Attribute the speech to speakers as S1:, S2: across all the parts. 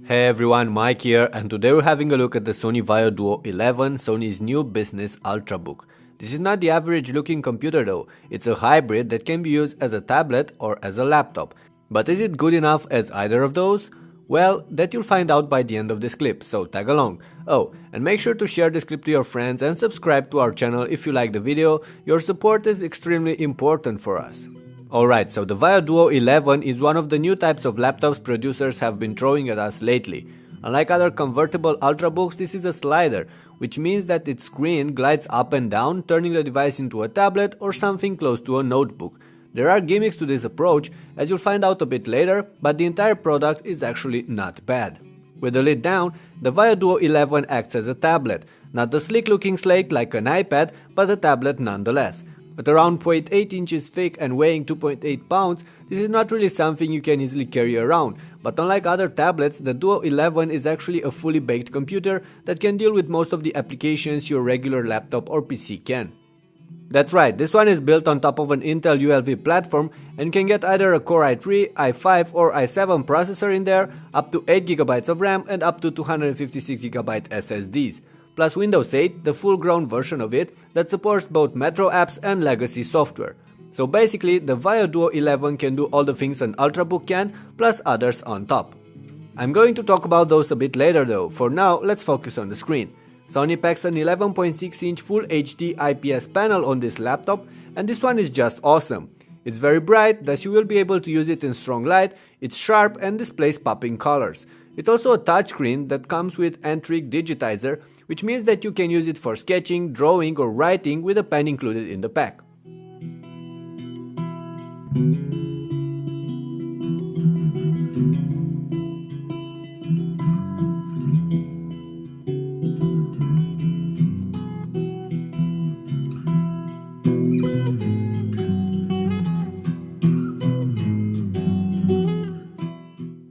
S1: Hey everyone, Mike here, and today we're having a look at the Sony Vaio Duo 11, Sony's new business ultrabook. This is not the average looking computer though, it's a hybrid that can be used as a tablet or as a laptop. But is it good enough as either of those? Well, that you'll find out by the end of this clip, so tag along. Oh, and make sure to share this clip to your friends and subscribe to our channel if you like the video. Your support is extremely important for us. Alright, so the Vaio Duo 11 is one of the new types of laptops producers have been throwing at us lately. Unlike other convertible ultrabooks, this is a slider, which means that its screen glides up and down, turning the device into a tablet or something close to a notebook. There are gimmicks to this approach, as you'll find out a bit later, but the entire product is actually not bad. With the lid down, the Vaio Duo 11 acts as a tablet, not the sleek looking slate like an iPad, but a tablet nonetheless. At around 0.8 inches thick and weighing 2.8 pounds, this is not really something you can easily carry around, but unlike other tablets, the Duo 11 is actually a fully baked computer that can deal with most of the applications your regular laptop or PC can. That's right, this one is built on top of an Intel ULV platform and can get either a Core i3, i5 or i7 processor in there, up to 8GB of RAM and up to 256GB SSDs. Plus Windows 8, the full-grown version of it that supports both Metro apps and legacy software. So basically, the Vaio Duo 11 can do all the things an ultrabook can, plus others on top. I'm going to talk about those a bit later though. For now, let's focus on the screen. Sony packs an 11.6-inch Full HD IPS panel on this laptop, and this one is just awesome. It's very bright, thus you will be able to use it in strong light, it's sharp and displays popping colors. It's also a touchscreen that comes with N-Trig digitizer, which means that you can use it for sketching, drawing or writing with a pen included in the pack.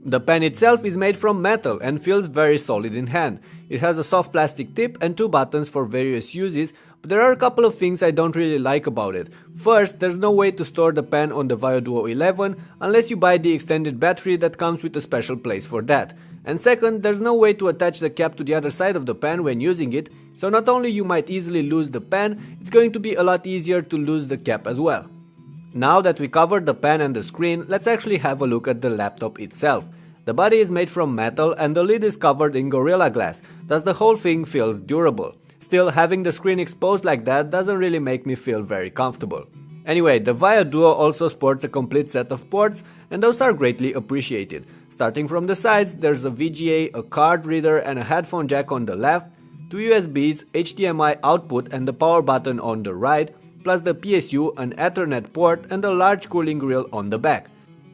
S1: The pen itself is made from metal and feels very solid in hand. It has a soft plastic tip and two buttons for various uses, but there are a couple of things I don't really like about it. First, there's no way to store the pen on the Vaio Duo 11 unless you buy the extended battery that comes with a special place for that. And second, there's no way to attach the cap to the other side of the pen when using it, so not only you might easily lose the pen, it's going to be a lot easier to lose the cap as well. Now that we covered the pen and the screen, let's actually have a look at the laptop itself. The body is made from metal and the lid is covered in Gorilla Glass, thus the whole thing feels durable. Still, having the screen exposed like that doesn't really make me feel very comfortable. Anyway, the Vaio Duo also sports a complete set of ports, and those are greatly appreciated. Starting from the sides, there's a VGA, a card reader and a headphone jack on the left, two USBs, HDMI output and the power button on the right, plus the PSU, an Ethernet port and a large cooling grill on the back.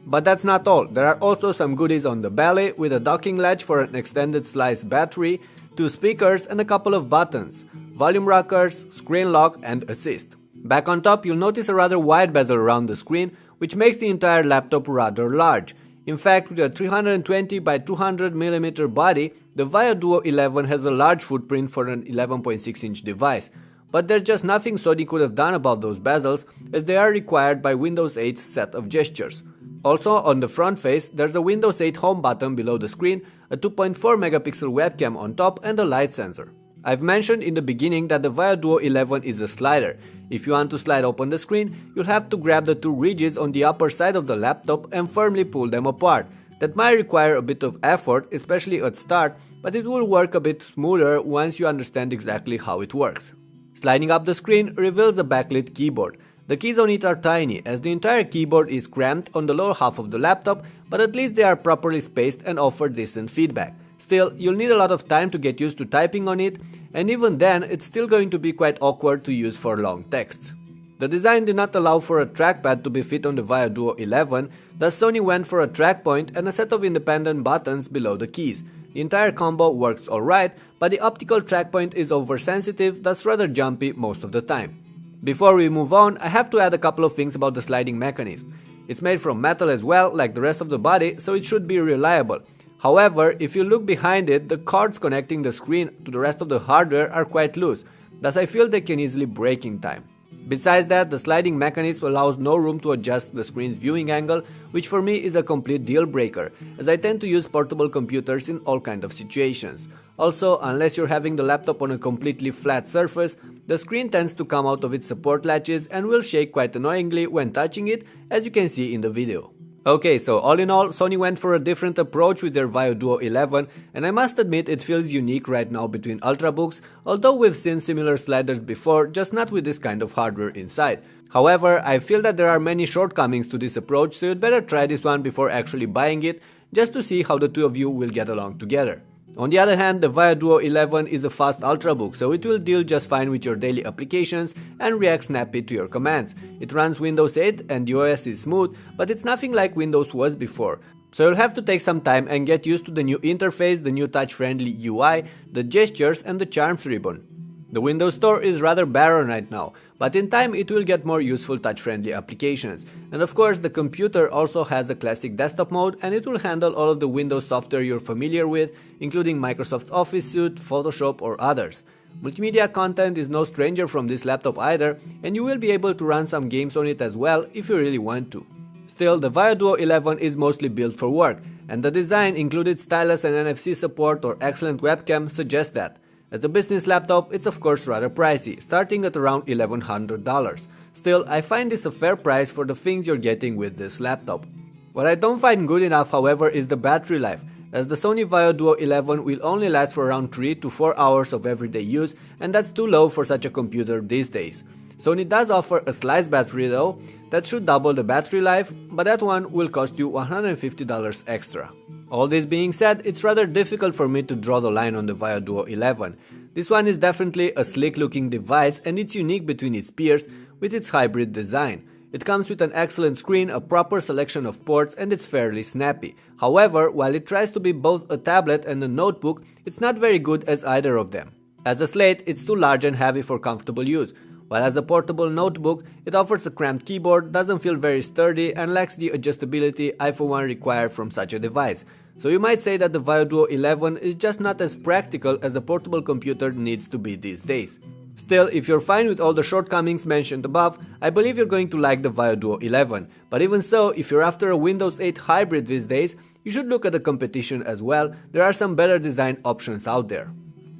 S1: But that's not all, there are also some goodies on the belly with a docking latch for an extended slice battery, two speakers and a couple of buttons, volume rockers, screen lock and assist. Back on top you'll notice a rather wide bezel around the screen, which makes the entire laptop rather large. In fact, with a 320 by 200mm body, the Vaio Duo 11 has a large footprint for an 11.6-inch device. But there's just nothing Sony could have done about those bezels, as they are required by Windows 8's set of gestures. Also, on the front face, there's a Windows 8 home button below the screen, a 2.4 megapixel webcam on top and a light sensor. I've mentioned in the beginning that the Vaio Duo 11 is a slider. If you want to slide open the screen, you'll have to grab the two ridges on the upper side of the laptop and firmly pull them apart. That might require a bit of effort, especially at start, but it will work a bit smoother once you understand exactly how it works. Sliding up the screen reveals a backlit keyboard. The keys on it are tiny, as the entire keyboard is cramped on the lower half of the laptop, but at least they are properly spaced and offer decent feedback. Still, you'll need a lot of time to get used to typing on it, and even then it's still going to be quite awkward to use for long texts. The design did not allow for a trackpad to be fit on the Vaio Duo 11, thus Sony went for a track point and a set of independent buttons below the keys. The entire combo works alright, but the optical track point is oversensitive, thus rather jumpy most of the time. Before we move on, I have to add a couple of things about the sliding mechanism. It's made from metal as well, like the rest of the body, so it should be reliable. However, if you look behind it, the cords connecting the screen to the rest of the hardware are quite loose, thus I feel they can easily break in time. Besides that, the sliding mechanism allows no room to adjust the screen's viewing angle, which for me is a complete deal breaker, as I tend to use portable computers in all kinds of situations. Also, unless you're having the laptop on a completely flat surface, the screen tends to come out of its support latches and will shake quite annoyingly when touching it, as you can see in the video. Okay, so all in all, Sony went for a different approach with their Vaio Duo 11, and I must admit it feels unique right now between ultrabooks, although we've seen similar sliders before, just not with this kind of hardware inside. However, I feel that there are many shortcomings to this approach, so you'd better try this one before actually buying it, just to see how the two of you will get along together. On the other hand, the Vaio Duo 11 is a fast ultrabook, so it will deal just fine with your daily applications and react snappy to your commands. It runs Windows 8 and the OS is smooth, but it's nothing like Windows was before. So you'll have to take some time and get used to the new interface, the new touch-friendly UI, the gestures and the charms ribbon. The Windows Store is rather barren right now, but in time it will get more useful touch-friendly applications. And of course the computer also has a classic desktop mode and it will handle all of the Windows software you're familiar with, including Microsoft Office Suite, Photoshop or others. Multimedia content is no stranger from this laptop either, and you will be able to run some games on it as well if you really want to. Still, the Vaio Duo 11 is mostly built for work, and the design, included stylus and NFC support or excellent webcam, suggests that. As a business laptop, it's of course rather pricey, starting at around $1,100. Still, I find this a fair price for the things you're getting with this laptop. What I don't find good enough, however, is the battery life, as the Sony Vaio Duo 11 will only last for around 3 to 4 hours of everyday use, and that's too low for such a computer these days. Sony does offer a slice battery though, that should double the battery life, but that one will cost you $150 extra. All this being said, it's rather difficult for me to draw the line on the Vaio Duo 11. This one is definitely a slick looking device and it's unique between its peers with its hybrid design. It comes with an excellent screen, a proper selection of ports and it's fairly snappy. However, while it tries to be both a tablet and a notebook, it's not very good as either of them. As a slate, it's too large and heavy for comfortable use, while as a portable notebook, it offers a cramped keyboard, doesn't feel very sturdy and lacks the adjustability I for one require from such a device. So you might say that the Vaio Duo 11 is just not as practical as a portable computer needs to be these days. Still, if you're fine with all the shortcomings mentioned above, I believe you're going to like the Vaio Duo 11. But even so, if you're after a Windows 8 hybrid these days, you should look at the competition as well. There are some better design options out there.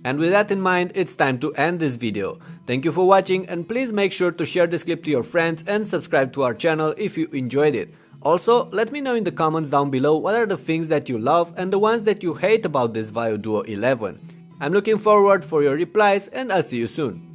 S1: And with that in mind, it's time to end this video. Thank you for watching and please make sure to share this clip to your friends and subscribe to our channel if you enjoyed it. Also, let me know in the comments down below what are the things that you love and the ones that you hate about this Vaio Duo 11. I'm looking forward for your replies and I'll see you soon.